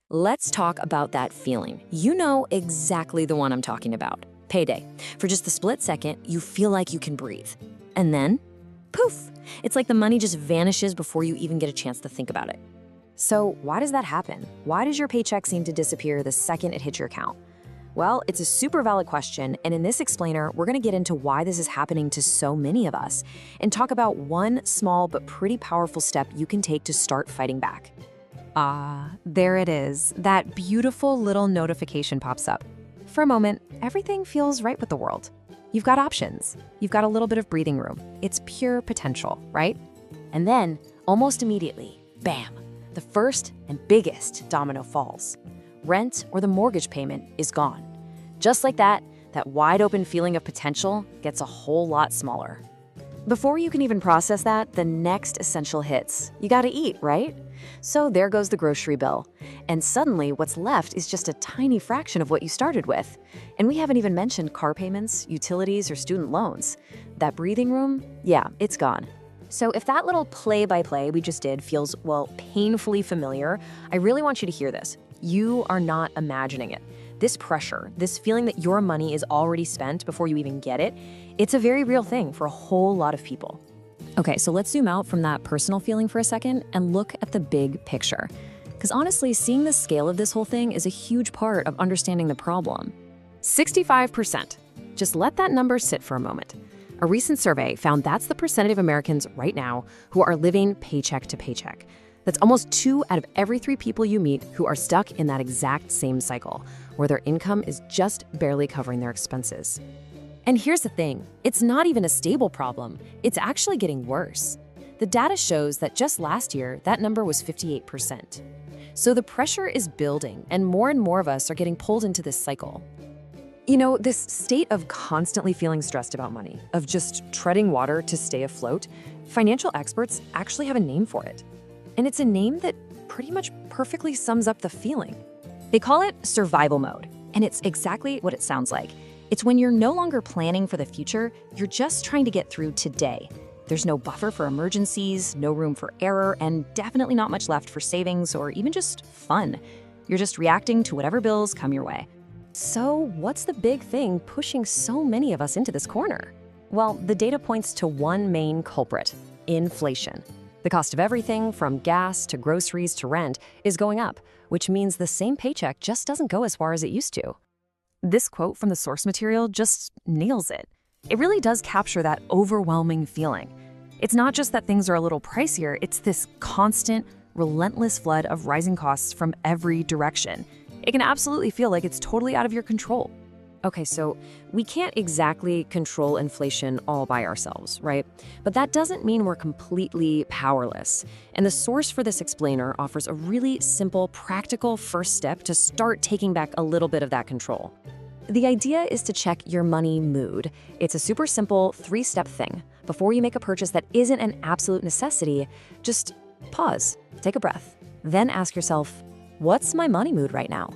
Let's talk about that feeling. You know exactly the one I'm talking about. Payday. For just the split second, you feel like you can breathe. And then, poof! It's like the money just vanishes before you even get a chance to think about it. So why does that happen? Why does your paycheck seem to disappear the second it hits your account? Well, it's a super valid question, and in this explainer, we're gonna get into why this is happening to so many of us, and talk about one small but pretty powerful step you can take to start fighting back. There it is. That beautiful little notification pops up. For a moment, everything feels right with the world. You've got options. You've got a little bit of breathing room. It's pure potential, right? And then, almost immediately, bam, the first and biggest domino falls. Rent or the mortgage payment is gone. Just like that wide open feeling of potential gets a whole lot smaller. Before you can even process that, the next essential hits. You gotta eat, right? So there goes the grocery bill. And suddenly what's left is just a tiny fraction of what you started with. And we haven't even mentioned car payments, utilities, or student loans. That breathing room, yeah, it's gone. So if that little play-by-play we just did feels, well, painfully familiar, I really want you to hear this. You are not imagining it. This pressure, this feeling that your money is already spent before you even get it, it's a very real thing for a whole lot of people. Okay, so let's zoom out from that personal feeling for a second and look at the big picture. Because honestly, seeing the scale of this whole thing is a huge part of understanding the problem. 65%. Just let that number sit for a moment. A recent survey found that's the percentage of Americans right now who are living paycheck to paycheck. That's almost 2 out of every 3 people you meet who are stuck in that exact same cycle, where their income is just barely covering their expenses. And here's the thing, it's not even a stable problem, it's actually getting worse. The data shows that just last year, that number was 58%. So the pressure is building, and more of us are getting pulled into this cycle. You know, this state of constantly feeling stressed about money, of just treading water to stay afloat, financial experts actually have a name for it. And it's a name that pretty much perfectly sums up the feeling. They call it survival mode, and it's exactly what it sounds like. It's when you're no longer planning for the future, you're just trying to get through today. There's no buffer for emergencies, no room for error, and definitely not much left for savings or even just fun. You're just reacting to whatever bills come your way. So what's the big thing pushing so many of us into this corner? Well, the data points to one main culprit: inflation. The cost of everything, from gas to groceries to rent, is going up, which means the same paycheck just doesn't go as far as it used to. This quote from the source material just nails it. It really does capture that overwhelming feeling. It's not just that things are a little pricier, it's this constant, relentless flood of rising costs from every direction. It can absolutely feel like it's totally out of your control. Okay, so we can't exactly control inflation all by ourselves, right? But that doesn't mean we're completely powerless. And the source for this explainer offers a really simple, practical first step to start taking back a little bit of that control. The idea is to check your money mood. It's a super simple 3-step thing. Before you make a purchase that isn't an absolute necessity, just pause, take a breath, then ask yourself, what's my money mood right now?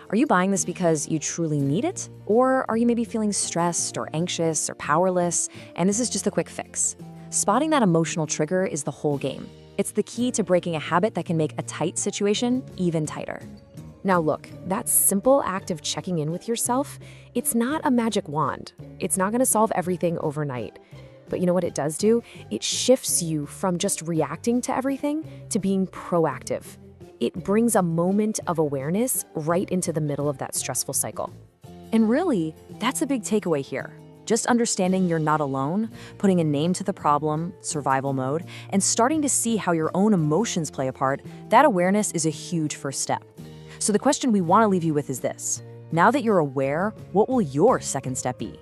Are you buying this because you truly need it? Or are you maybe feeling stressed or anxious or powerless, and this is just a quick fix? Spotting that emotional trigger is the whole game. It's the key to breaking a habit that can make a tight situation even tighter. Now look, that simple act of checking in with yourself, it's not a magic wand. It's not gonna solve everything overnight. But you know what it does do? It shifts you from just reacting to everything to being proactive. It brings a moment of awareness right into the middle of that stressful cycle. And really, that's a big takeaway here. Just understanding you're not alone, putting a name to the problem, survival mode, and starting to see how your own emotions play a part, that awareness is a huge first step. So the question we want to leave you with is this: now that you're aware, what will your second step be?